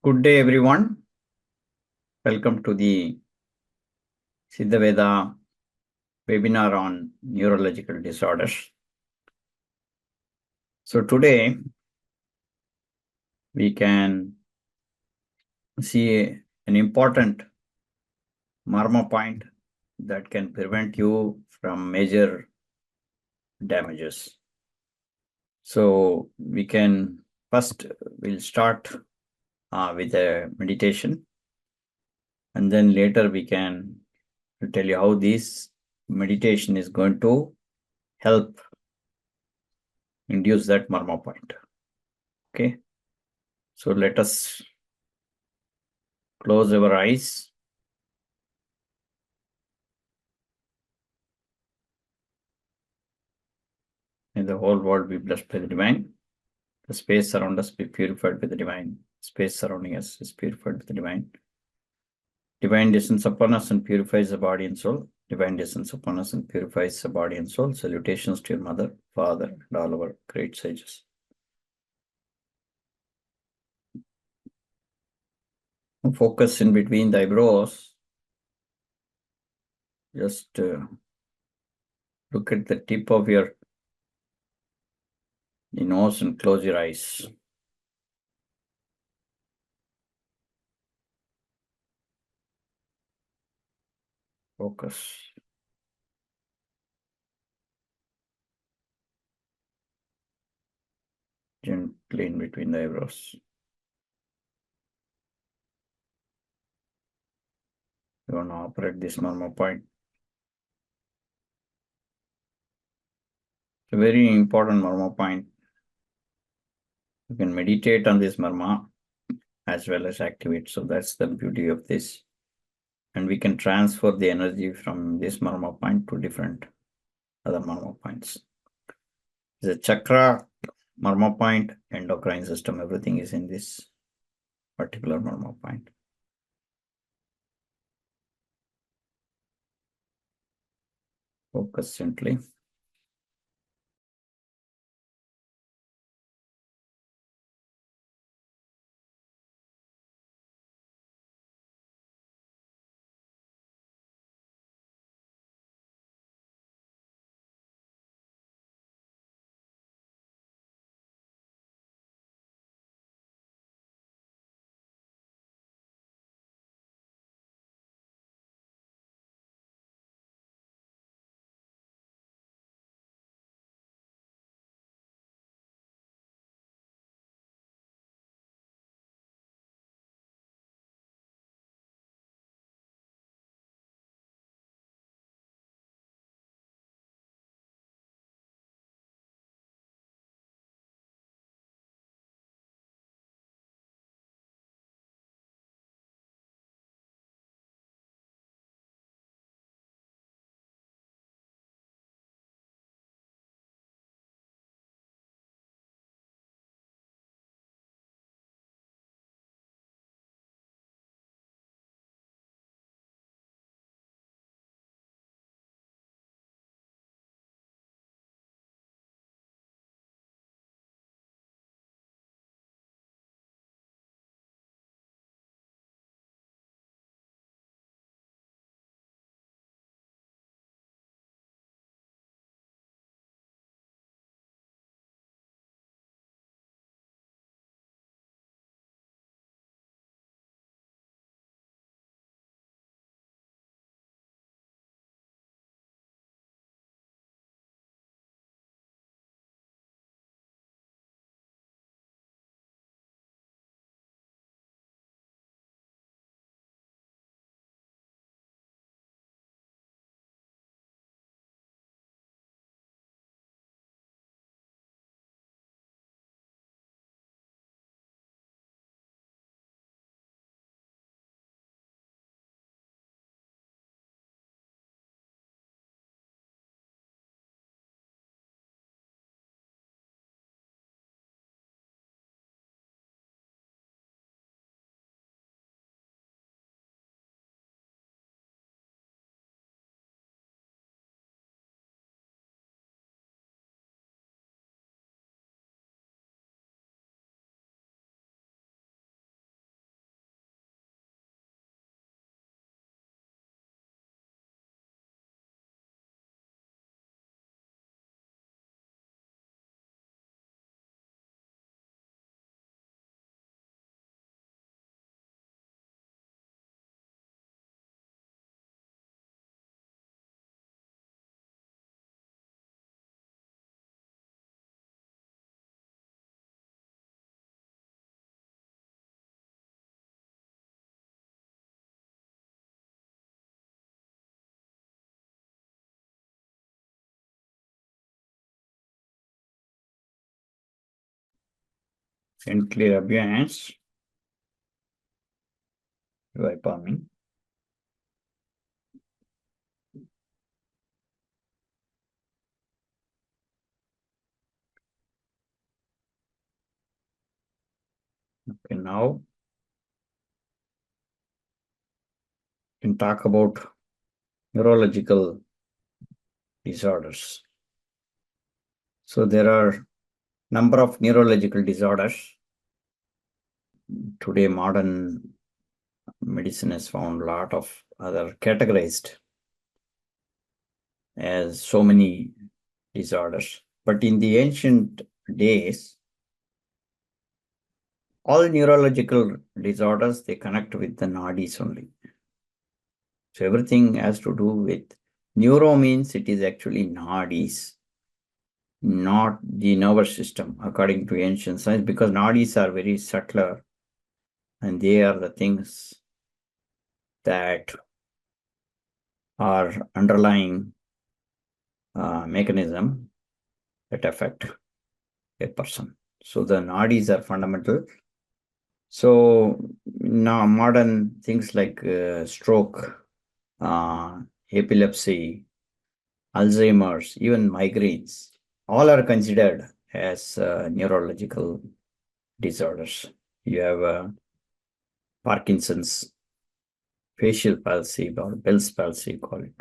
Good day, everyone. Welcome to the Siddha webinar on neurological disorders. So today we can see an important marma point that can prevent you from major damages. So we can first we'll start with a meditation, and then later we can tell you how this meditation is going to help induce that marma point. Okay, so let us close our eyes. May the whole world be blessed by the divine. The space around us be purified by the divine. Space surrounding us is purified by the divine. Divine descends upon us and purifies the body and soul. Divine descends upon us and purifies the body and soul. Salutations to your mother, father, and all our great sages. Focus in between the eyebrows. Just look at the tip of your nose and close your eyes. Focus. Gently in between the eyebrows. You want to operate this marma point. It's a very important marma point. You can meditate on this marma as well as activate. So that's the beauty of this. And we can transfer the energy from this marma point to different other marma points. The chakra, marma point, endocrine system, everything is in this particular marma point. Focus gently. And clear up your hands. Wipe on me. Okay, now we can talk about neurological disorders. So there are number of neurological disorders. Today, modern medicine has found a lot of other categorized as so many disorders. But in the ancient days, all neurological disorders, they connect with the nadis only. So everything has to do with neuro means it is actually nadis, not the nervous system, according to ancient science, because nadis are very subtler and they are the things that are underlying mechanism that affect a person. So the nadis are fundamental. So now modern things like stroke, epilepsy, Alzheimer's, even migraines, all are considered as neurological disorders. You have Parkinson's, facial palsy, or Bell's palsy, call it.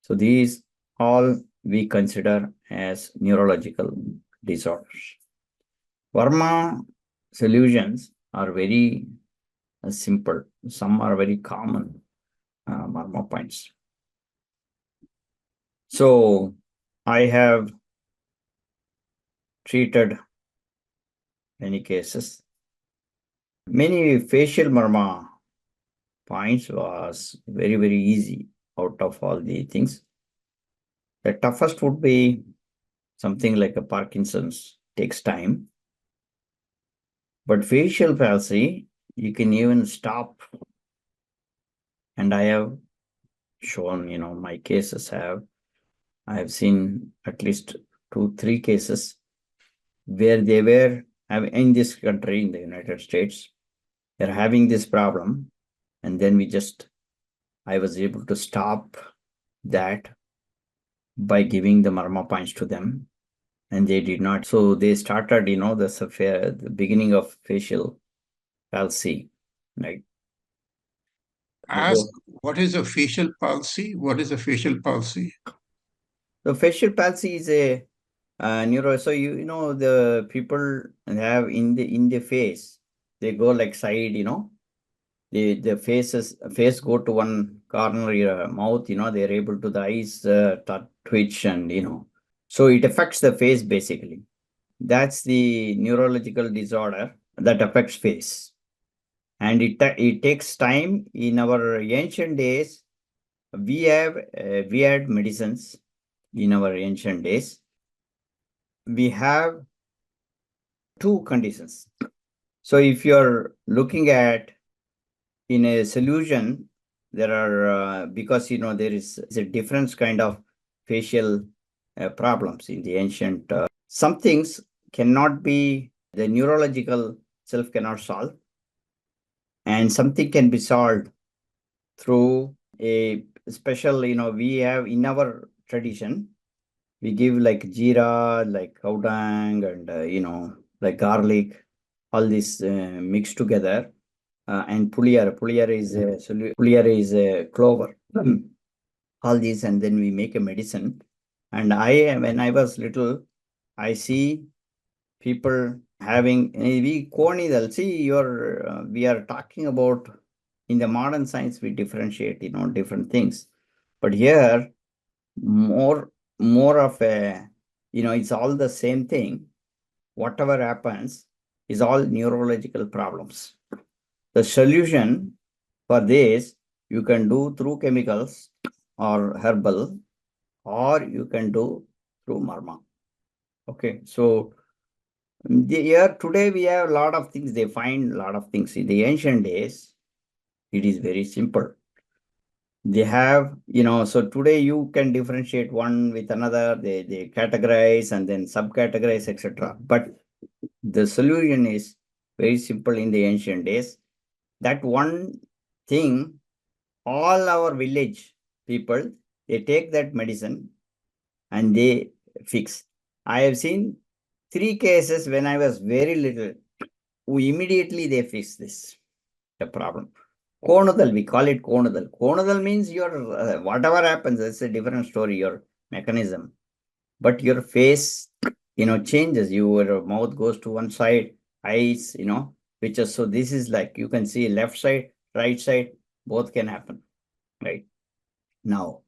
So these all we consider as neurological disorders. Varma solutions are very simple. Some are very common Varma points. So I have treated many cases. Many facial Marma points was very, very easy out of all the things. The toughest would be something like a Parkinson's, takes time. But facial palsy, you can even stop. And I have shown, my cases I have seen at least 2-3 cases where they were in this country, in the United States, they're having this problem. And then I was able to stop that by giving the Marma points to them. And they did not. So they started, the beginning of facial palsy, right? Ask, what is a facial palsy? What is a facial palsy? So facial palsy is a neuro. So the people have in the face, they go like side, the face go to one corner, your mouth, they're able to the eyes twitch and so it affects the face basically. That's the neurological disorder that affects face. And it takes time. In our ancient days, we had medicines in our ancient days. We have two conditions. So if you're looking at in a solution, there are because there is a different kind of facial problems in the ancient. Some things cannot be, the neurological self cannot solve, and something can be solved through a special. We have in our tradition, we give like jeera, like cow dung, and like garlic, all this mixed together. And puliyar is a clover. All these, and then we make a medicine. And when I was little, I see people having we are talking about in the modern science, we differentiate different things, but here more of a it's all the same thing. Whatever happens is all neurological problems. The solution for this you can do through chemicals or herbal, or you can do through Marma. Okay, so today we have a lot of things. They find a lot of things. In the ancient days, it is very simple. They have, so today you can differentiate one with another. They categorize and then subcategorize, etc. But The solution is very simple in the ancient days. That one thing, all our village people, they take that medicine and they fix. I have seen 3 cases when I was very little, who immediately they fix this, the problem. Konudal, we call it Konudal. Konudal means your, whatever happens, it's a different story, your mechanism. But your face, changes. Your mouth goes to one side, eyes, which is, so this is like, you can see left side, right side, both can happen, right? Now,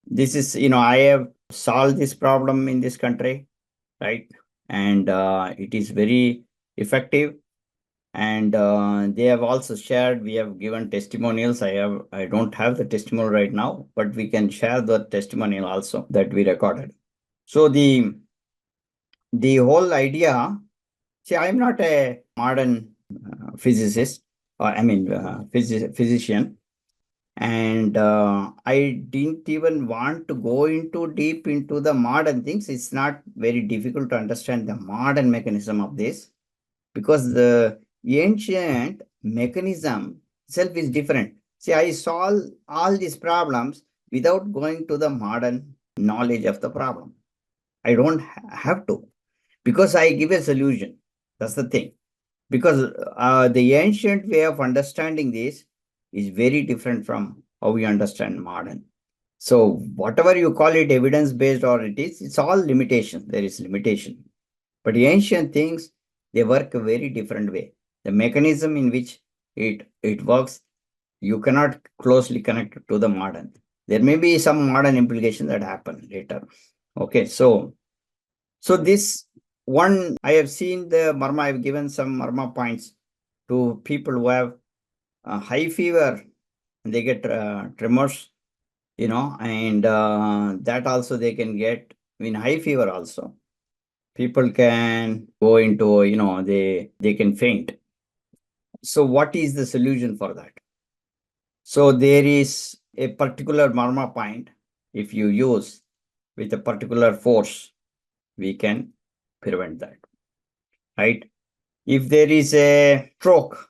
this is, I have solved this problem in this country, right? And it is very effective. And they have also shared, we have given testimonials. I don't have the testimonial right now, but we can share the testimonial also that we recorded. So the whole idea, see, I'm not a modern physicist, or I mean, physician. And I didn't even want to go into deep into the modern things. It's not very difficult to understand the modern mechanism of this, because the ancient mechanism itself is different. See, I solve all these problems without going to the modern knowledge of the problem. I don't have to, because I give a solution. That's the thing. Because the ancient way of understanding this is very different from how we understand modern. So whatever you call it, evidence-based or it's all limitation. There is limitation. But the ancient things, they work a very different way. The mechanism in which it works, you cannot closely connect it to the modern. There may be some modern implication that happen later. Okay, so this one, I have seen the marma, I've given some marma points to people who have high fever, and they get tremors, and that also they can get in high fever also. People can go into, they can faint. So what is the solution for that? So there is a particular marma point. If you use with a particular force, we can prevent that, right? If there is a stroke,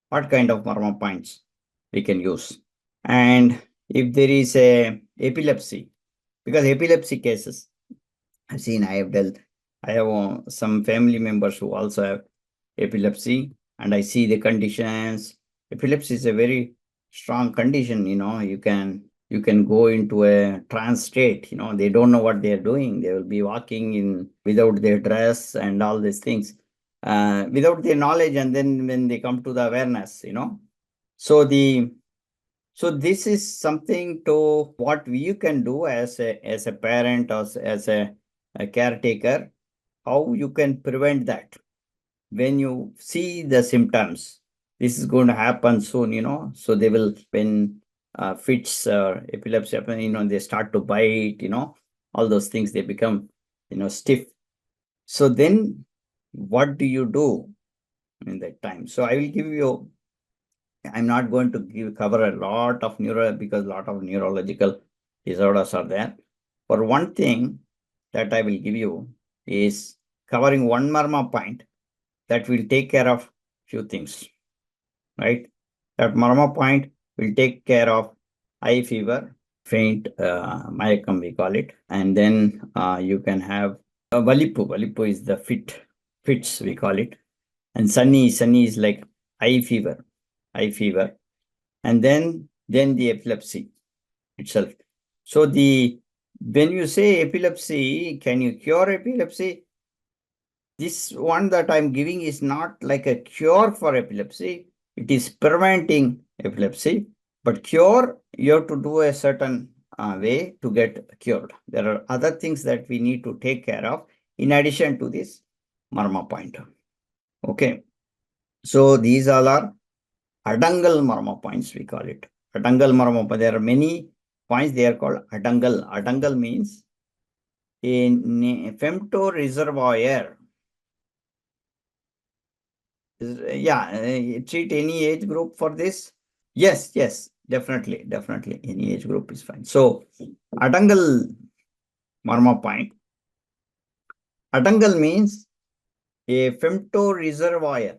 what kind of marma points we can use? And if there is a epilepsy, because epilepsy cases, I've seen, I have some family members who also have epilepsy, and I see the conditions. Epilepsy is a very strong condition, you can go into a trance state, they don't know what they're doing. They will be walking in without their dress and all these things, without their knowledge, and then when they come to the awareness, so this is something to what you can do as a parent or as a caretaker, how you can prevent that. When you see the symptoms, this is going to happen soon, so they will, when fits or epilepsy happen, they start to bite, all those things, they become, stiff. So then what do you do in that time? So I will give you, I'm not going to cover a lot of because a lot of neurological disorders are there. For one thing that I will give you is covering one marma point that will take care of few things, right? That marma point will take care of high fever, faint, mayakam we call it, and then you can have valipu. Valipu is the fits we call it, and sunny is like high fever, and then the epilepsy itself. So when you say epilepsy, can you cure epilepsy? This one that I'm giving is not like a cure for epilepsy. It is preventing epilepsy, but cure, you have to do a certain way to get cured. There are other things that we need to take care of in addition to this marma point. Okay. So these all are adangal marma points, we call it. Adangal marma point. There are many points, they are called adangal. Adangal means a femto reservoir. Treat any age group for this. Yes, definitely. Any age group is fine. So adangal marma point. Adangal means a femto reservoir.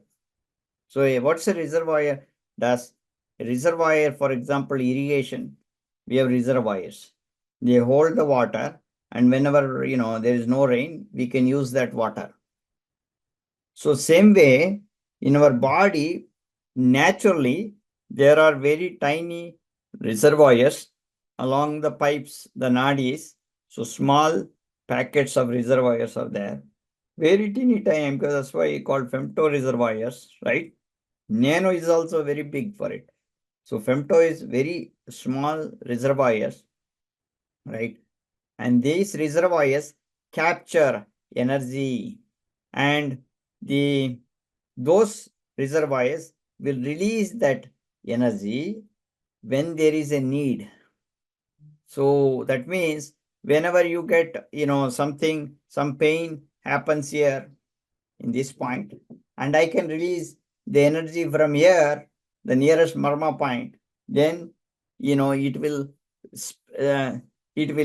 So what's a reservoir? Does a reservoir, for example, irrigation, we have reservoirs. They hold the water, and whenever there is no rain, we can use that water. So same way, in our body, naturally, there are very tiny reservoirs along the pipes, the nadis. So small packets of reservoirs are there. Very teeny tiny, because that's why called femto reservoirs, right? Nano is also very big for it. So femto is very small reservoirs, right? And these reservoirs capture energy, and those reservoirs will release that energy when there is a need. So that means whenever you get some pain happens here in this point, and I can release the energy from here, the nearest marma point, then it will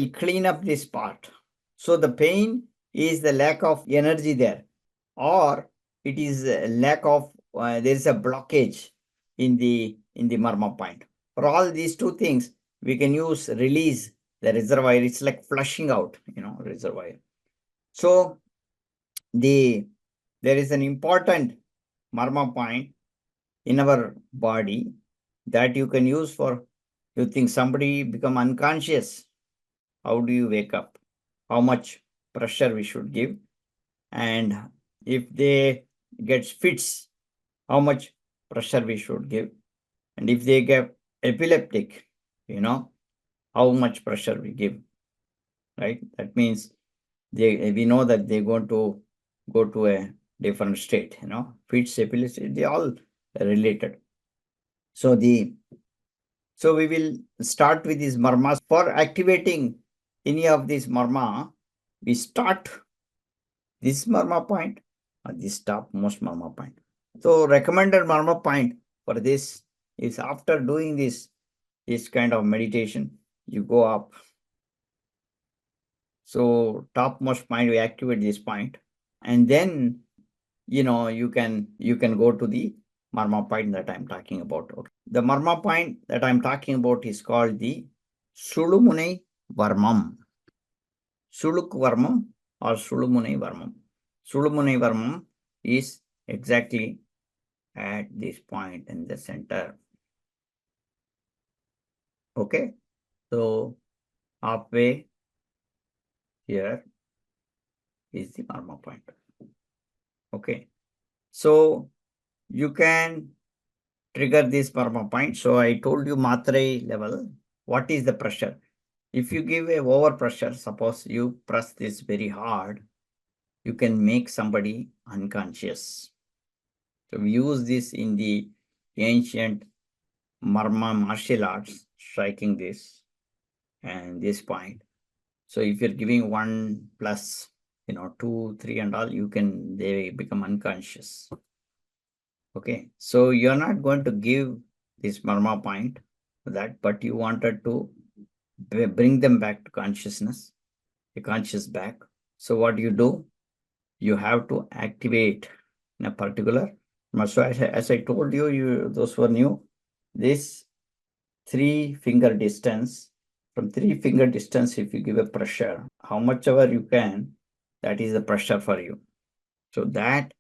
clean up this part. So the pain is the lack of energy there, or it is a lack of there is a blockage in the marma point. For all these two things, we can use release the reservoir. It's like flushing out, reservoir. So there is an important marma point in our body that you can use for, you think somebody become unconscious, how do you wake up? How much pressure we should give? And if they get fits, how much pressure we should give? And if they get epileptic, how much pressure we give, right? That means we know that they're going to go to a different state, fits, epilepsy, they all related. So we will start with these marmas. For activating any of these marma, we start this marma point or this topmost marma point. So recommended marma point for this is after doing this kind of meditation, you go up. So topmost point, we activate this point, and then you can go to the marma point that I'm talking about. Okay. The marma point that I'm talking about is called the Sulumunai Varmam. Suluk Varmam or Sulumunai Varmam. Sulumunai Varmam is exactly at this point in the center. Okay. So halfway here is the marma point. Okay. So you can trigger this marma point. So I told you Matre level. What is the pressure? If you give a over pressure, suppose you press this very hard, you can make somebody unconscious. So we use this in the ancient marma martial arts, striking this and this point. So if you're giving 1 plus, 2, 3 and all, they become unconscious. Okay, so you're not going to give this marma point for that, but you wanted to bring them back to consciousness, the conscious back. So what do? You have to activate in a particular. So as I told you, those who are new, this 3-finger distance, from 3-finger distance, if you give a pressure, how much ever you can, that is the pressure for you. So that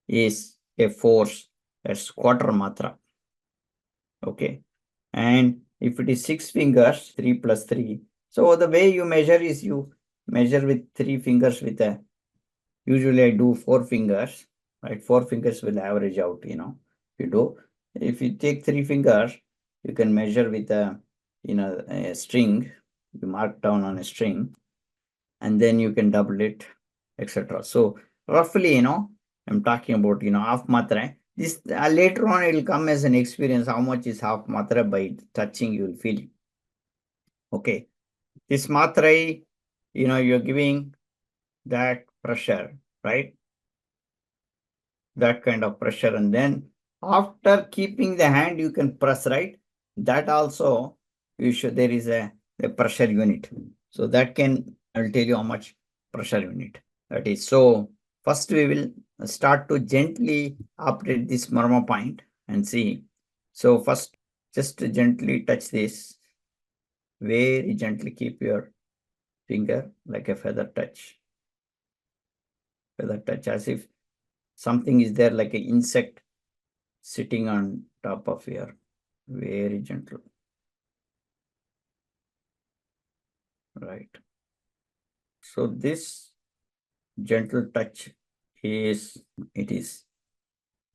is a force, that's quarter matra. Okay. And if it is 6 fingers, 3 plus 3. So the way you measure is you measure with 3 fingers with a, usually I do 4 fingers, right? 4 fingers will average out, if you take 3 fingers, you can measure with a string, you mark down on a string, and then you can double it, etc. So roughly, I'm talking about, half matra. This later on it will come as an experience. How much is half matra? By touching, you will feel. Okay, this matra, you're giving that pressure, right? That kind of pressure, and then after keeping the hand, you can press, right? That also there is a pressure unit. So that I'll tell you how much pressure unit that is. So first we will start to gently operate this marma point and see. So first, just gently touch this. Very gently keep your finger like a feather touch. Feather touch, as if something is there like an insect sitting on top of your, very gentle. Right. So this gentle touch is, it is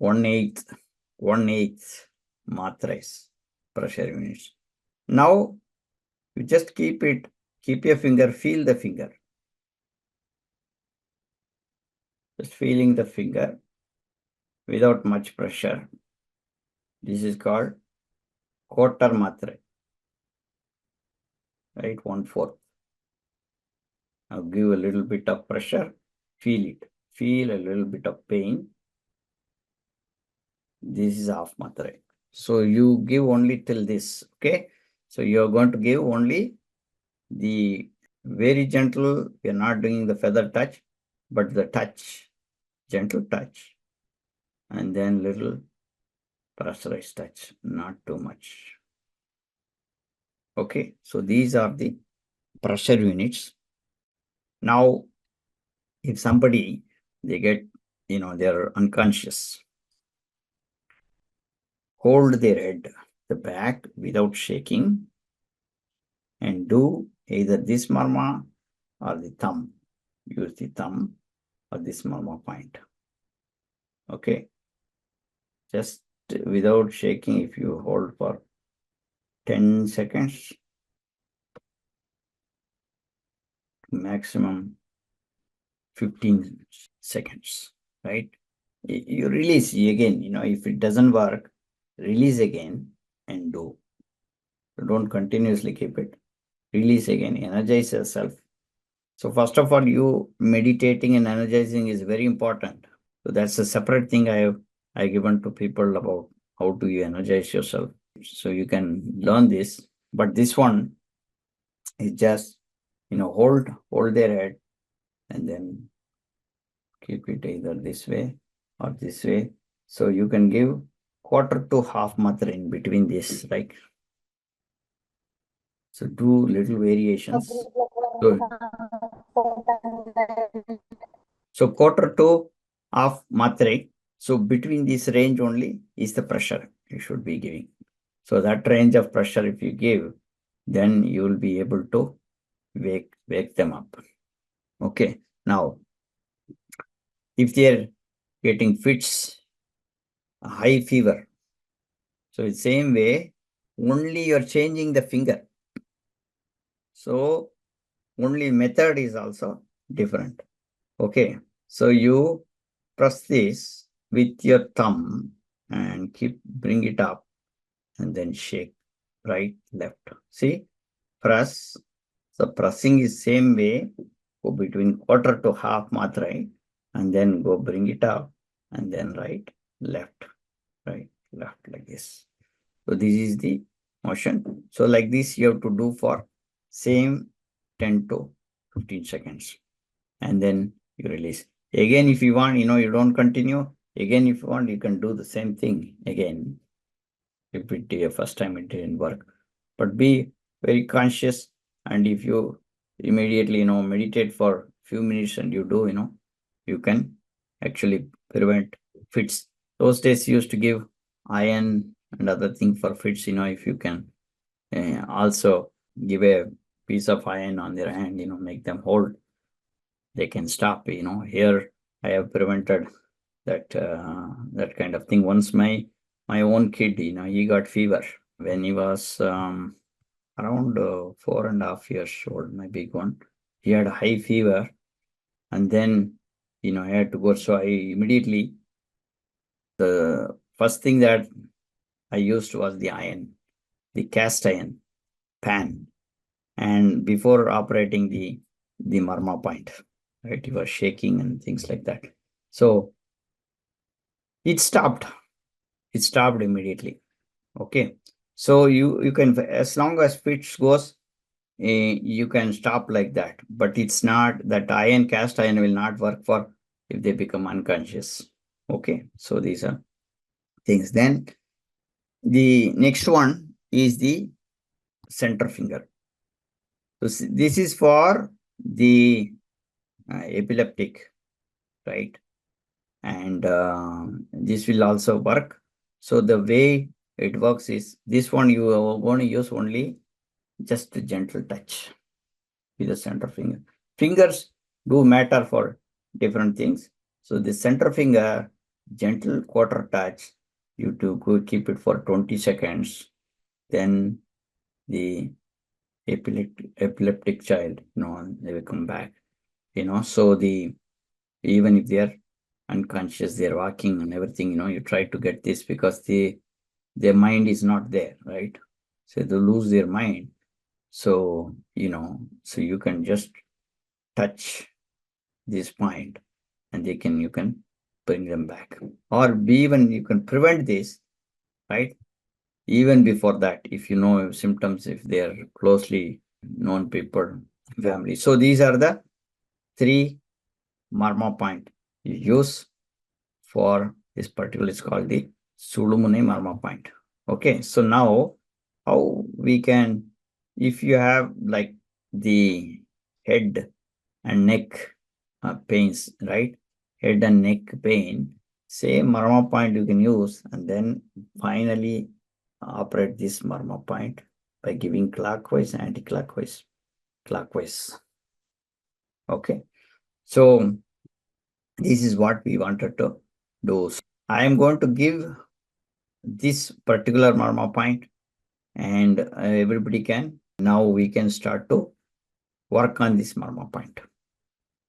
1/8 matras pressure units. Now you just keep your finger, feel the finger. Just feeling the finger without much pressure. This is called quarter matra. Right, 1/4. Now give a little bit of pressure, feel it. Feel a little bit of pain. This is half matra. So you give only till this, okay? So you're going to give only the very gentle, you're not doing the feather touch, but the touch, gentle touch, and then little pressurized touch, not too much. Okay, so these are the pressure units. Now, if somebody, they get, they're unconscious, hold their head, the back without shaking, and do either this marma or the thumb. Use the thumb or this marma point. Okay. Just without shaking, if you hold for 10 seconds, maximum 15 seconds, right? You release again, if it doesn't work, release again and do. Don't continuously keep it. Release again, energize yourself. So first of all, you meditating and energizing is very important. So that's a separate thing I given to people about how do you energize yourself. So you can learn this, but this one is just, hold their head and then keep it either this way or this way. So you can give quarter to half matra in between this, right? So do little variations. So quarter to half matra. So between this range only is the pressure you should be giving. So that range of pressure, if you give, then you will be able to wake them up. Okay. Now, if they're getting fits, high fever, so the same way, only you're changing the finger. So only method is also different. Okay. So you press this with your thumb and bring it up and then shake right, left. See, press. So pressing is same way, go between quarter to half matra and then go bring it up and then right, left, like this. So this is the motion. So like this you have to do for same 10 to 15 seconds and then you release. Again, if you want, you don't continue. Again, if you want, you can do the same thing again. Repeat the first time it didn't work. But be very conscious, and if you immediately, meditate for a few minutes and you do, you can actually prevent fits. Those days used to give iron and other thing for fits, if you can also give a piece of iron on their hand, make them hold, they can stop. Here I have prevented that that kind of thing. Once my own kid, he got fever when he was around 4.5 years old, my big one. He had high fever and then, I had to go. So I immediately, the first thing that I used was the iron, the cast iron pan. And before operating the marma point, right, he was shaking and things like that. So it stopped immediately. Okay. So you can, as long as fits goes, you can stop like that, but it's not that cast iron will not work for if they become unconscious. Okay, so these are things. Then the next one is the center finger. So this is for the epileptic, right? And this will also work. So the way it works is this one you are going to use only just a gentle touch with the center finger. Fingers do matter for different things. So the center finger, gentle quarter touch, you to go keep it for 20 seconds. Then the epileptic child, they will come back. So even if they are unconscious, they're walking and everything, you try to get this because their mind is not there, right? So they lose their mind. So, so you can just touch this point and you can bring them back. Or even you can prevent this, right? Even before that, if you know symptoms, if they are closely known people, family. So these are the 3 marma point you use for this particular, it's called the Sulumune marma point. Okay, so now how we can, if you have like the head and neck pains, right? Head and neck pain, same marma point you can use, and then finally operate this marma point by giving clockwise, anti-clockwise, clockwise. Okay, so this is what we wanted to do. So I am going to give this particular marma point, and everybody can, now we can start to work on this marma point.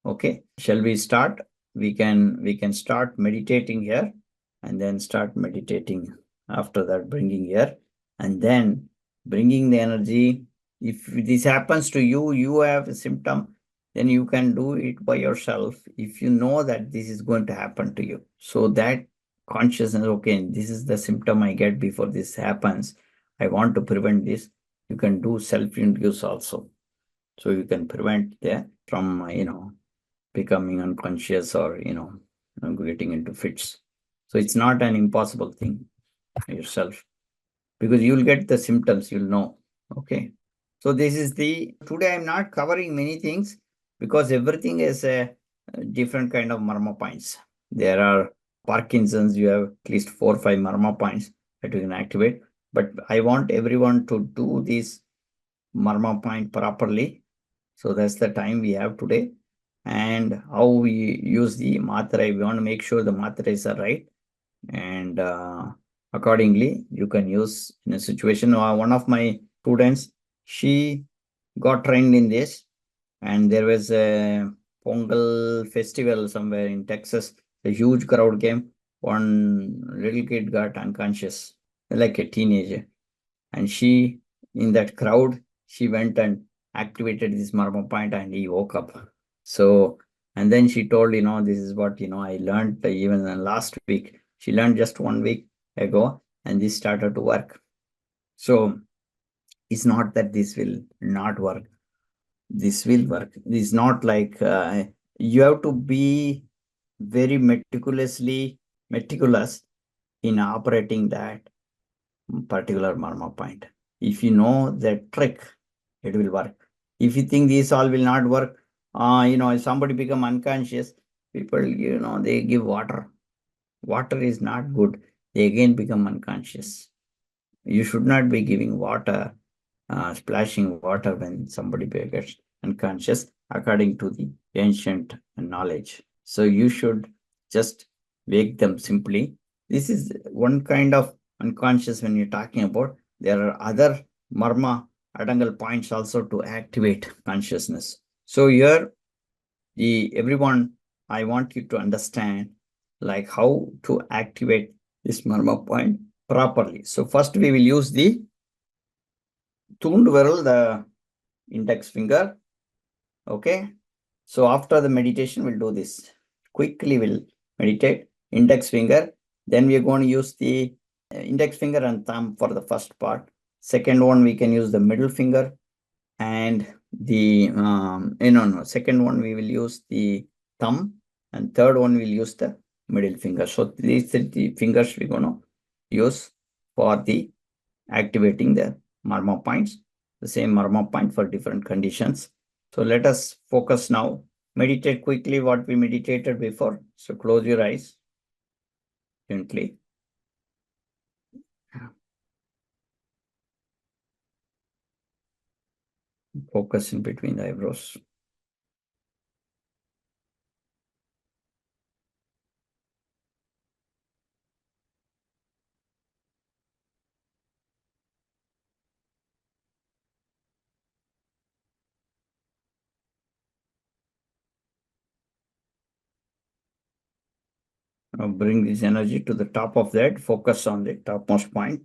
Okay, shall we start? We can start meditating here, and then start meditating after that, bringing here, and then bringing the energy. If this happens to you, you have a symptom, then you can do it by yourself if you know that this is going to happen to you. So that consciousness, okay, this is the symptom I get before this happens, I want to prevent this. You can do self-induce also. So you can prevent that from, becoming unconscious or, getting into fits. So it's not an impossible thing yourself, because you'll get the symptoms, you'll know. Okay. So this is today I'm not covering many things because everything is a different kind of marma points. There are Parkinson's, you have at least 4 or 5 marma points that you can activate. But I want everyone to do this marma point properly. So that's the time we have today. And how we use the matra, we want to make sure the matras are right. And accordingly, you can use in a situation. One of my students, she got trained in this, and there was a Pongal festival somewhere in Texas. A huge crowd came. One little kid got unconscious, like a teenager. And she, in that crowd, she went and activated this marma point and he woke up. So, and then she told, this is what, I learned even last week. She learned just 1 week ago, and this started to work. So it's not that this will not work. This will work. It's not like you have to be very meticulous in operating that particular marma point. If you know the trick, it will work. If you think this all will not work, if somebody become unconscious, people, they give water. Water is not good. They again become unconscious. You should not be giving water, splashing water when somebody gets unconscious, according to the ancient knowledge. So you should just wake them simply. This is one kind of unconscious when you're talking about. There are other marma adangal points also to activate consciousness. So here, everyone, I want you to understand like how to activate this marma point properly. So first we will use the thumb viral, the index finger. Okay. So after the meditation, we'll do this. Quickly we'll meditate. Index finger. Then we're going to use the index finger and thumb for the first part. Second one, we can use the middle finger. And the, second one, we will use the thumb. And third one, we'll use the middle finger. So these three fingers we're going to use for the activating the marma points, the same marma point for different conditions. So let us focus now. Meditate quickly what we meditated before. So close your eyes gently. Focus in between the eyebrows. Now bring this energy to the top of that. Focus on the topmost point.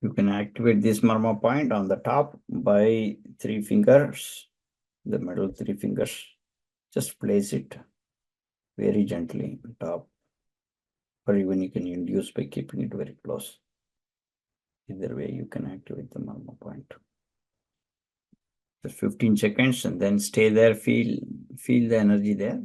You can activate this marma point on the top by 3 fingers, the middle 3 fingers. Just place it very gently on top, or even you can induce by keeping it very close. Either way, you can activate the marma point. Just 15 seconds and then stay there, feel the energy there.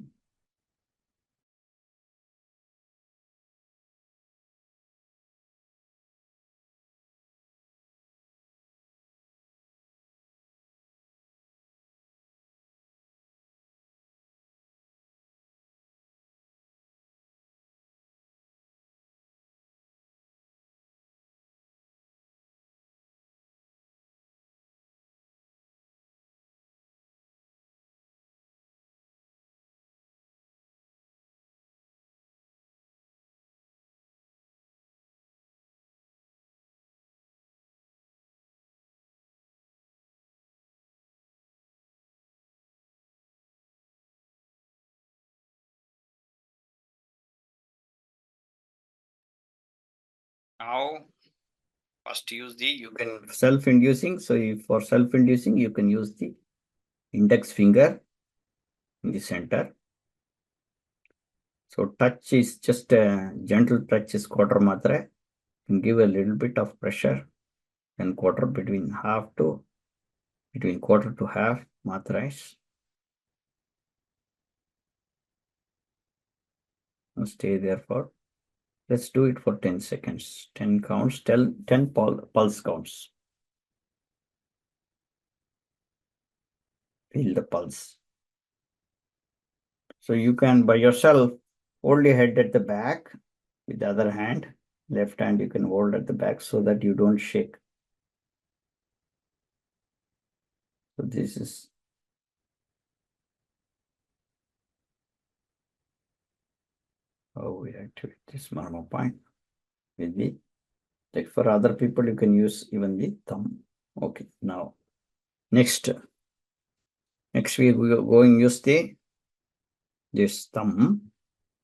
Now, first use the, you can self-inducing. So for self-inducing, you can use the index finger in the center. So touch is just a gentle touch is quarter matra. You can give a little bit of pressure and quarter between quarter to half matras. Stay there for, let's do it for 10 seconds. 10 counts, 10 pulse counts. Feel the pulse. So you can by yourself hold your head at the back with the other hand. Left hand you can hold at the back so that you don't shake. So this is how we activate this marma point with the, like for other people, you can use even the thumb. Okay, now next we are going to use this thumb.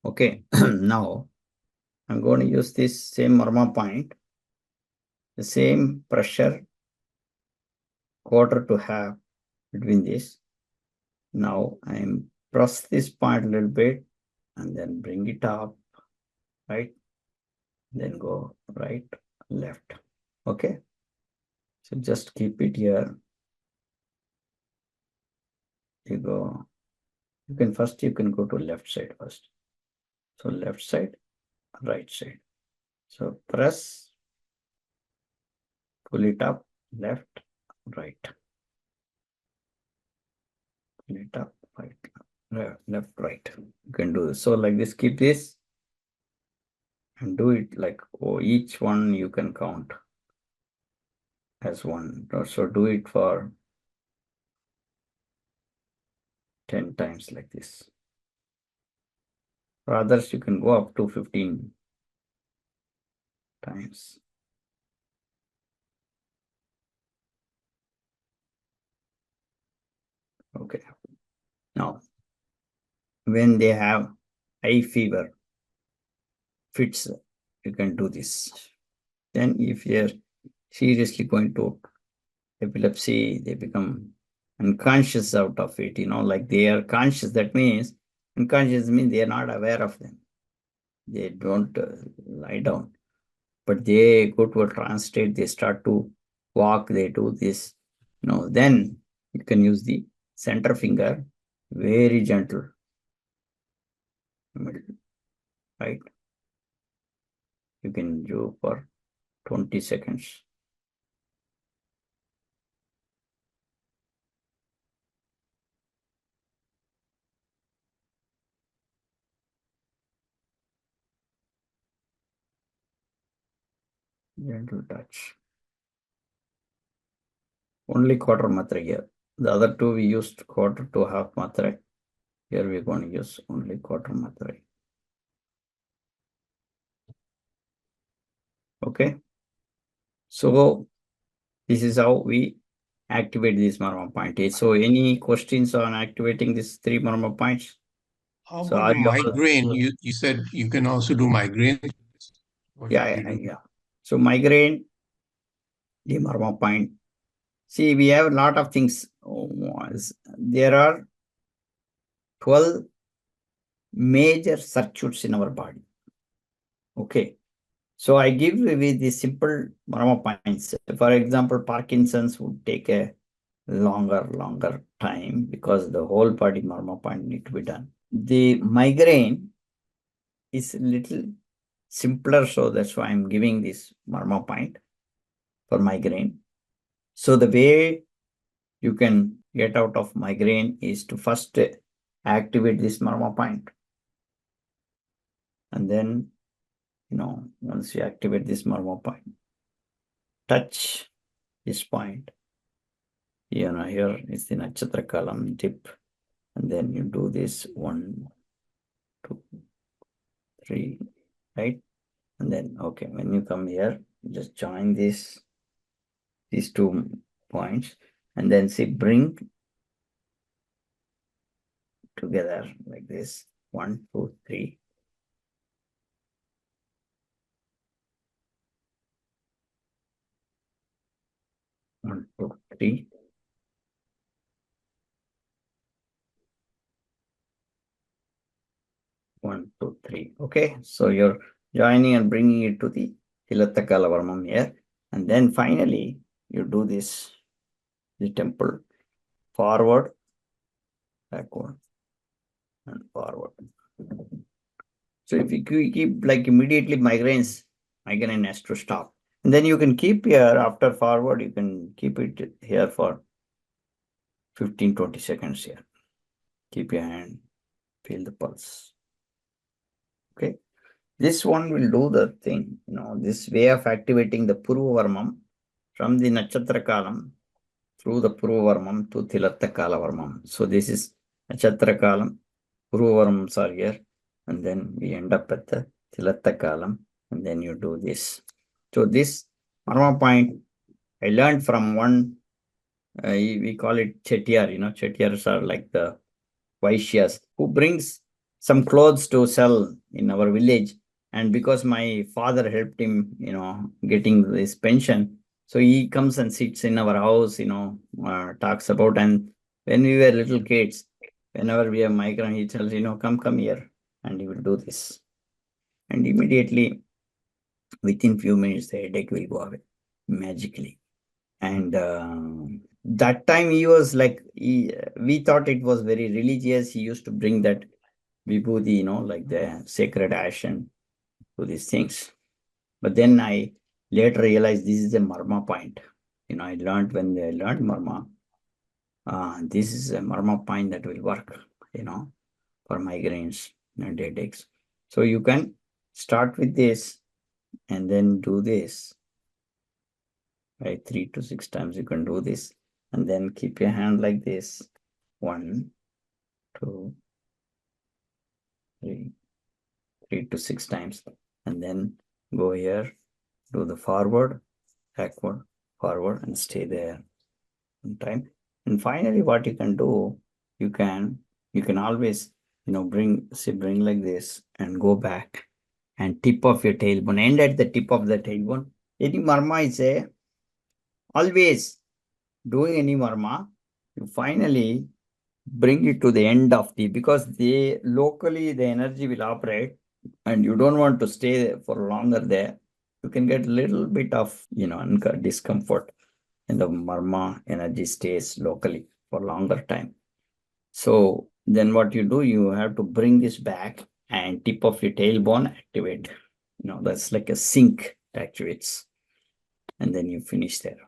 Okay, now I'm going to use this same marma point, the same pressure, quarter to half between this. Now I'm press this point a little bit and then bring it up, right? Then go right, left. Okay. So just keep it here. You go, you can go to left side first. So left side, right side. So press, pull it up, left, right. Pull it up, right, left, right. You can do this. So like this, keep this and do it like, oh, each one you can count as one. So do it for 10 times like this. For others, you can go up to 15 times. Okay. Now, when they have high fever, fits, you can do this. Then if you're seriously going to epilepsy, they become unconscious out of it, like they are conscious. That means unconscious means they are not aware of them. They don't lie down. but they go to a trance state, they start to walk, they do this, then you can use the center finger, very gentle, right? You can do for 20 seconds. Gentle touch. Only quarter matra here. The other two we used quarter to half matra. Here we're going to use only quarter matra. Okay. So this is how we activate this marma point. So any questions on activating these three marma points? How So about are the you migraine? You said you can also do migraine. What should we do? yeah. So migraine, the marma point. See, we have a lot of things. There are 12 major circuits in our body. Okay. So I give you the simple marma points. For example, Parkinson's would take a longer time because the whole body marma point need to be done. The migraine is a little simpler, so that's why I'm giving this marma point for migraine. So the way you can get out of migraine is to first activate this marma point. And then, once you activate this marma point, touch this point. Here is the nakshatra column dip. And then you do this 1, 2, 3, right? And then, okay, when you come here, just join these 2 points, and then see, bring together like this, 1, 2, 3. One, two, three. One, two, three. Okay, so you're joining and bringing it to the Hilatakala Varmam here. And then finally, you do this, the temple, forward, backward, and forward. So if you keep like immediately migraine has to stop. And then you can keep here after forward, you can keep it here for 15, 20 seconds here. Keep your hand, feel the pulse. Okay. This one will do the thing, this way of activating the Purva Varmam from the Nakshatra Kalam through the Purva Varmam to Tilatta Kala Varmam. So this is Nakshatra Kalam, Purva Varmams are here, and then we end up at the Tilatta Kalam, and then you do this. So this Varma point, I learned from one, we call it Chettiar, Chettiars are like the Vaishyas who brings some clothes to sell in our village. And because my father helped him, getting this pension, so he comes and sits in our house, talks about. And when we were little kids, whenever we have migraine, he tells, come here, and he will do this. And immediately, within few minutes, the headache will go away magically. And that time he was like, we thought it was very religious. He used to bring that vibhuti, like the sacred ashen to these things. But then I later realized this is a marma point. I learned when I learned marma, this is a marma point that will work, for migraines and headaches. So you can start with this and then do this. Right, 3 to 6 times you can do this, and then keep your hand like this. 1, 2, 3, 3 to 6 times, and then go here, do the forward, backward, forward, and stay there in time. And finally, what you can do, you can always, bring like this and go back and tip of your tailbone, end at the tip of the tailbone. Any marma is a always doing any marma, you finally bring it to the end of because locally the energy will operate and you don't want to stay for longer there. you can get a little bit of, discomfort, and the marma energy stays locally for longer time. So then what you do, you have to bring this back and tip of your tailbone activate. That's like a sync activates, and then you finish there.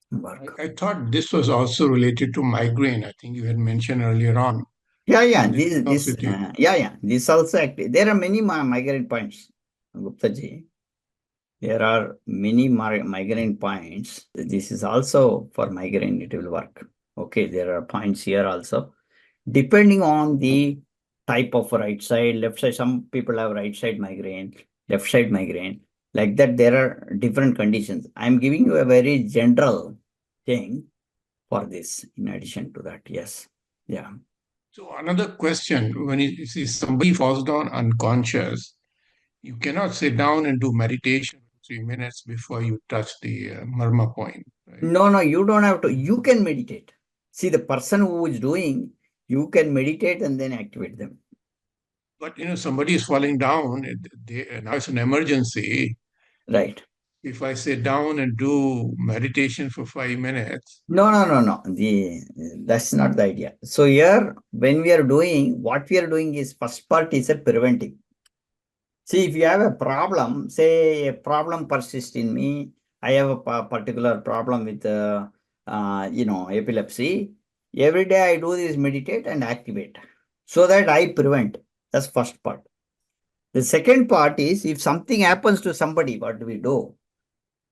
Work. I thought this was also related to migraine. I think you had mentioned earlier on. Yeah. This also active. There are many migraine points, Gupta ji. There are many migraine points. This is also for migraine, it will work. Okay, there are points here also. Depending on the type of right side, left side, some people have right side migraine, left side migraine. Like that, there are different conditions. I'm giving you a very general thing for this, in addition to that. Yes. Yeah. So another question, when you see somebody falls down unconscious, you cannot sit down and do meditation for 3 minutes before you touch the marma point, right? No, you don't have to. You can meditate. See, the person who is doing, you can meditate and then activate them. But somebody is falling down. Now it's an emergency. Right. If I sit down and do meditation for 5 minutes, No. That's not the idea. So here, when we are doing, what we are doing is first part is a preventive. See, if you have a problem, say a problem persists in me, I have a particular problem with, epilepsy. Every day I do this meditate and activate so that I prevent. That's first part. The second part is if something happens to somebody, what do we do?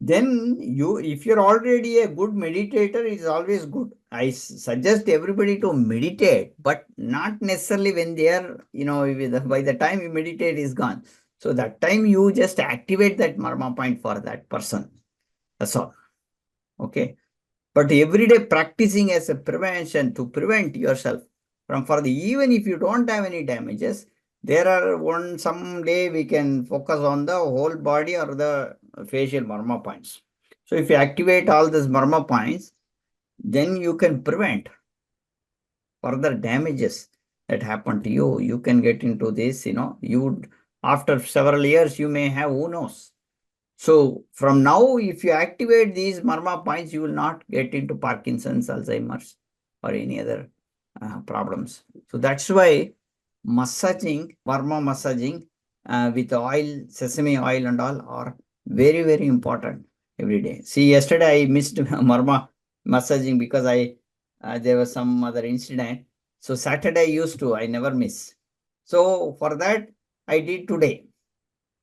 Then if you're already a good meditator, it's always good. I suggest everybody to meditate, but not necessarily when they are, by the time you meditate is gone. So that time you just activate that marma point for that person. That's all. Okay. But every day practicing as a prevention to prevent yourself from further, even if you don't have any damages, there are someday we can focus on the whole body or the facial marma points. So if you activate all these marma points, then you can prevent further damages that happen to you. You can get into this, after several years, you may have, who knows. So from now, if you activate these marma points, you will not get into Parkinson's, Alzheimer's, or any other problems. So that's why massaging, marma massaging with oil, sesame oil and all are very, very important every day. See, yesterday I missed marma massaging because there was some other incident. So Saturday I never miss. So for that, I did today.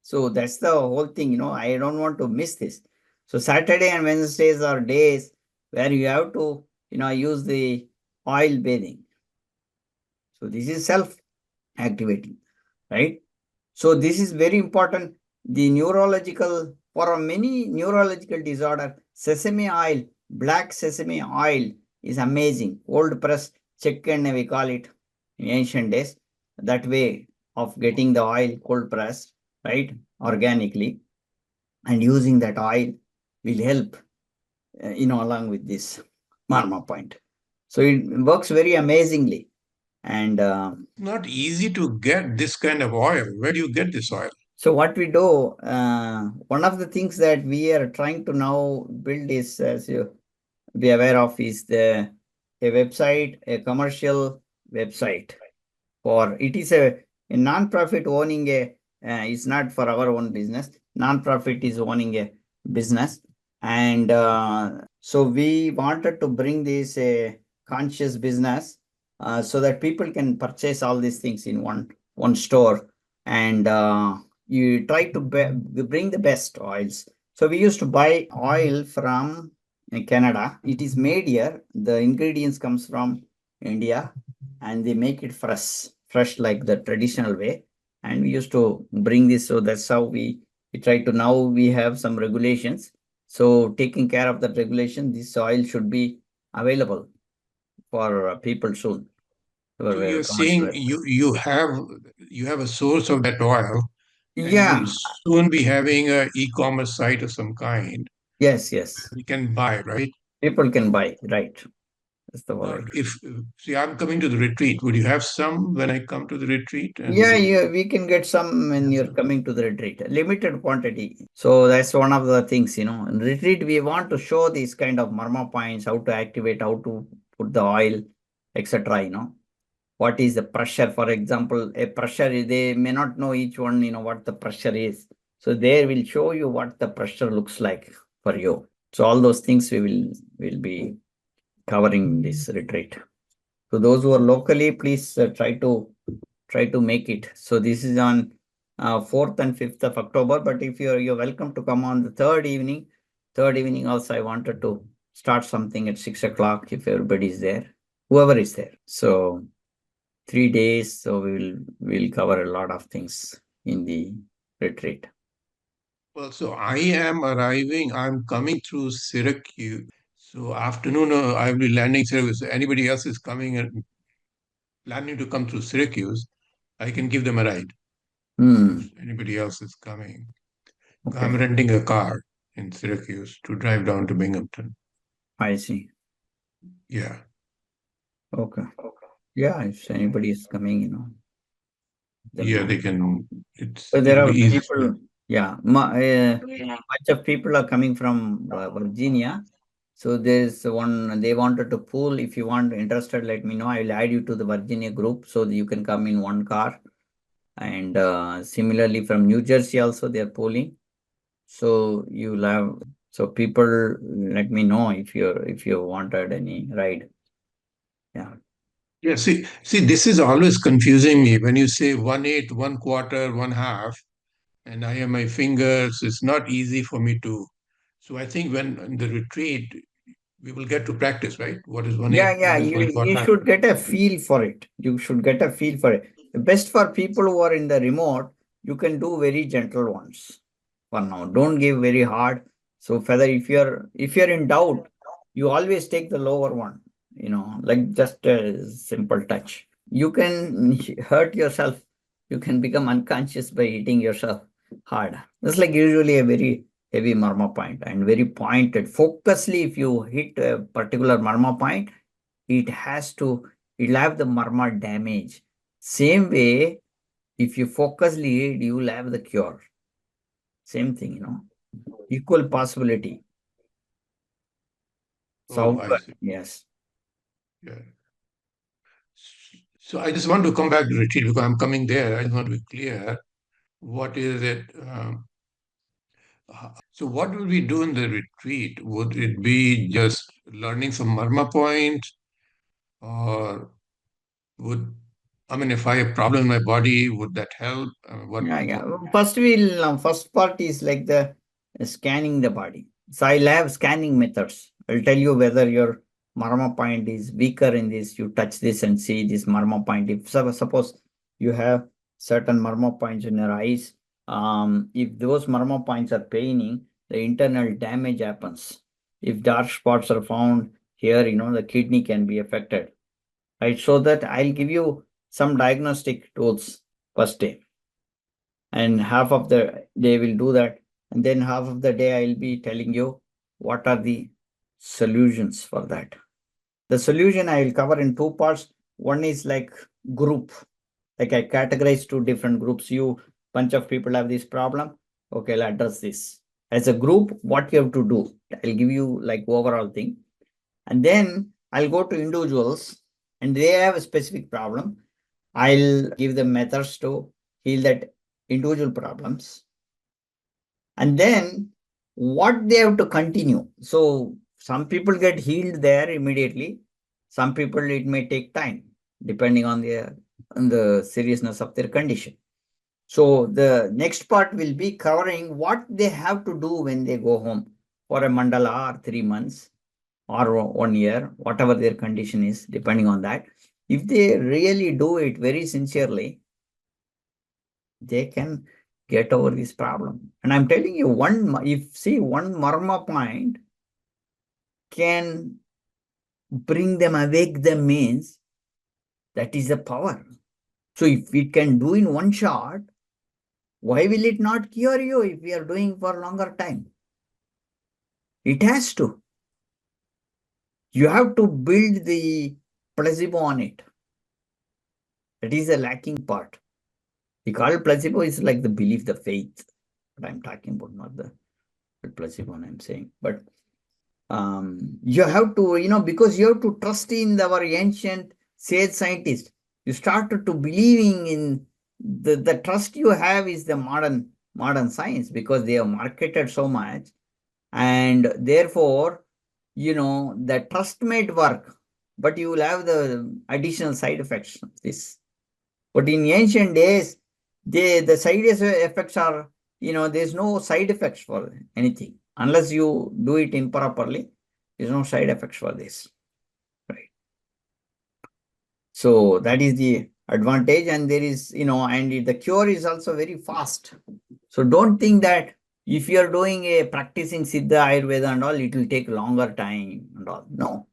So that's the whole thing, I don't want to miss this. So Saturday and Wednesdays are days where you have to, use the oil bathing. So this is self-activating, right? So this is very important. The neurological, for many neurological disorder, sesame oil, black sesame oil is amazing. Cold press chicken, we call it in ancient days. That way of getting the oil cold pressed, right, organically, and using that oil will help, along with this marma point. So it works very amazingly. And not easy to get this kind of oil. Where do you get this oil? so what we do, one of the things that we are trying to now build is, as you be aware of, is a website, a commercial website. For it is a non-profit owning it's not for our own business. Non-profit is owning a business, and so we wanted to bring this conscious business so that people can purchase all these things in one store, and you try to bring the best oils. So we used to buy oil from Canada. It is made here. The ingredients comes from India, and they make it fresh like the traditional way. And we used to bring this. So that's how we try to, now we have some regulations. So taking care of that regulation, this oil should be available for people soon. So you're saying you have a source of that oil, and you will Yeah. soon be having a e-commerce site of some kind. Yes. We can buy, right? People can buy, right. That's the wallet. See, I'm coming to the retreat. Would you have some when I come to the retreat? Yeah, we can get some when you're coming to the retreat. Limited quantity. So that's one of the things, In retreat, we want to show these kind of marma points, how to activate, how to put the oil, etc. What is the pressure? For example, a pressure, they may not know each one, what the pressure is. So they will show you what the pressure looks like for you. So all those things will be covering in this retreat. So those who are locally, please try to make it. So this is on 4th and 5th of October. But if you're welcome to come on the third evening. Third evening also, I wanted to start something at 6 o'clock if everybody is there, whoever is there. So 3 days. So we'll cover a lot of things in the retreat. Well, so I am arriving. I'm coming through Syracuse. So afternoon, I will be landing Syracuse. Anybody else is coming and planning to come through Syracuse, I can give them a ride. If anybody else is coming, Okay. I'm renting a car in Syracuse to drive down to Binghamton. I see. Yeah. Okay. Yeah, if anybody is coming, Yeah, then they can. so there It'll be are easy. people, yeah, bunch of people are coming from Virginia. So there's one, they wanted to pool. If you want interested, let me know. I will add you to the Virginia group so that you can come in one car. And similarly from New Jersey also they're pooling. So you'll have, so people let me know if you wanted any ride. Yeah. Yeah, see, this is always confusing me when you say 1/8, 1/4, 1/2, and I have my fingers. It's not easy for me to. So I think when in the retreat, we will get to practice, right? What is 1/8, Yeah, what is you 1/4? should get a feel for it. You should get a feel for it. The best for people who are in the remote, you can do very gentle ones for now. Don't give very hard. So further, if you're in doubt, you always take the lower one, like just a simple touch. You can hurt yourself. You can become unconscious by hitting yourself hard. That's like usually a very heavy marma point and very pointed. Focusly, if you hit a particular marma point, it'll have the marma damage. Same way, if you focusly hit, you will have the cure. Same thing, equal possibility. Oh, So, I see. yes. Yeah. So I just want to come back to retreat because I'm coming there. I just want to be clear. What is it? So what will we do in the retreat? Would it be just learning some marma points, or would I mean, if I have problem in my body, would that help? Yeah. First part is like the scanning the body. So I'll have scanning methods. I'll tell you whether your marma point is weaker in this. You touch this and see this marma point. If suppose you have certain marma points in your eyes, if those marma points are paining, the internal damage happens. If dark spots are found here, the kidney can be affected. Right. So that I'll give you some diagnostic tools first day, and half of the day will do that, and then half of the day I'll be telling you what are the solutions for that. The solution I will cover in two parts. One is like group, like I categorize two different groups. You bunch of people have this problem, okay, I'll address this as a group. What you have to do, I'll give you like overall thing, and then I'll go to individuals and they have a specific problem. I'll give them methods to heal that individual problems. And then what they have to continue. So some people get healed there immediately. Some people it may take time, depending on the seriousness of their condition. So the next part will be covering what they have to do when they go home for a mandala or 3 months or 1 year, whatever their condition is, depending on that. If they really do it very sincerely, they can get over this problem. And I'm telling you, one marma point can bring them, awake them, means that is the power. So if it can do in one shot, why will it not cure you if we are doing for longer time? It has to. You have to build the placebo on it. That is a lacking part. We call it placebo is like the belief, the faith. What I'm talking about, not the placebo I'm saying. But you have to, because you have to trust in our ancient sage scientists. You started to believing in the trust you have is the modern science, because they have marketed so much, and therefore, the trust might work, but you will have the additional side effects of this. But in ancient days, the side effects are, there's no side effects for anything. Unless you do it improperly, there's no side effects for this. Right. So that is the advantage, and there is, and the cure is also very fast. So don't think that if you're doing a practicing Siddha, Ayurveda and all, it will take longer time and all. No.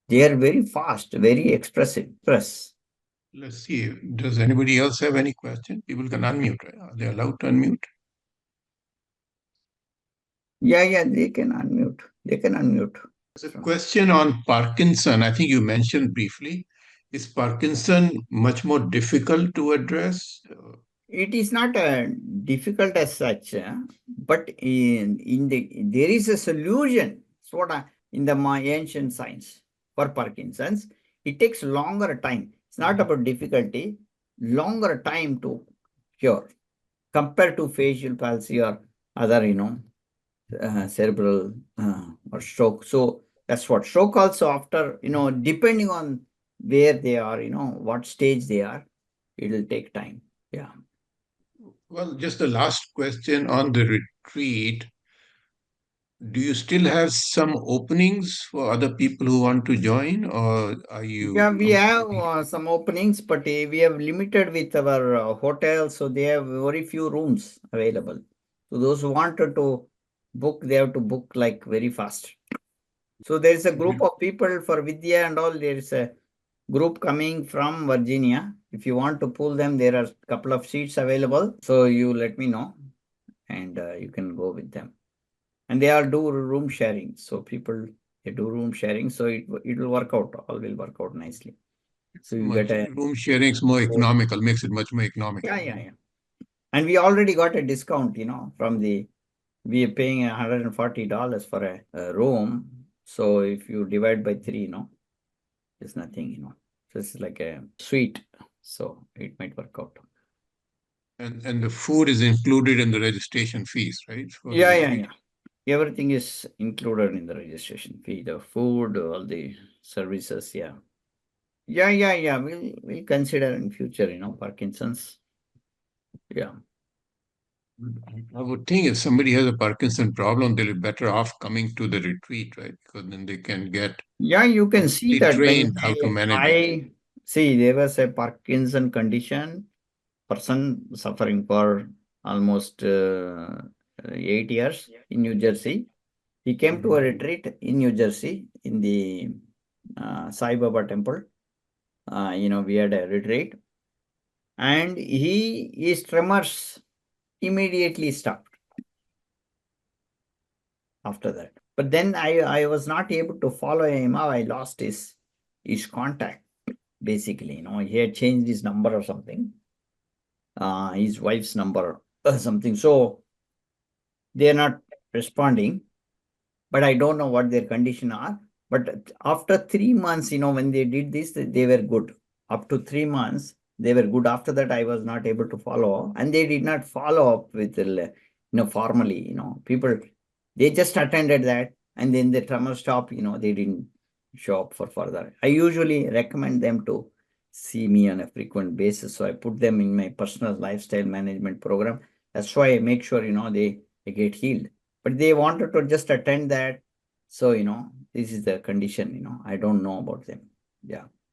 They are very fast, very expressive. Let's see. Does anybody else have any question? People can unmute, right? Are they allowed to unmute? Yeah, they can unmute. There's a question on Parkinson. I think you mentioned briefly. Is Parkinson much more difficult to address? It is not difficult as such, but there is a solution. In the ancient science for Parkinson's, it takes longer time. It's not about difficulty, longer time to cure compared to facial palsy or other, cerebral or stroke. So that's what stroke also after, depending on where they are, what stage they are, it will take time. Yeah. Well, just the last question on the retreat. Do you still have some openings for other people who want to join, or are you Yeah, we have completely? some openings, but we have limited with our hotel, so they have very few rooms available. So those who wanted to book, they have to book like very fast. So there is a group of people for Vidya and all. There is a group coming from Virginia. If you want to pull them, there are a couple of seats available. So you let me know, and you can go with them. And they all do room sharing. So people, they do room sharing. So it will work out. All will work out nicely. So you get a Room sharing is more economical, makes it much more economical. yeah. And we already got a discount, from we are paying $140 for a room. So if you divide by 3, it's nothing. So it's like a suite. So it might work out. And the food is included in the registration fees, right? For the Yeah. retreat. Everything is included in the registration fee, the food, all the services. Yeah. We'll consider in future, Parkinson's. Yeah. I would think if somebody has a Parkinson problem, they'll be better off coming to the retreat, right? Because then they can get Yeah, you can see completely that when trained how to manage it. I see there was a Parkinson condition, person suffering for almost 8 years in New Jersey. He came to a retreat in New Jersey in the Sai Baba temple. We had a retreat, and his tremors immediately stopped after that. But then I was not able to follow him. I lost his contact. Basically, he had changed his number or something, his wife's number or something. So they're not responding, but I don't know what their condition are. But after 3 months, when they did this, they were good. Up to 3 months, they were good. After that, I was not able to follow, and they did not follow up with, formally. People, they just attended that, and then the tremor stopped. They didn't show up for further. I usually recommend them to see me on a frequent basis, so I put them in my personal lifestyle management program. That's why I make sure they get healed. But they wanted to just attend that. So, this is the condition, I don't know about them. Yeah.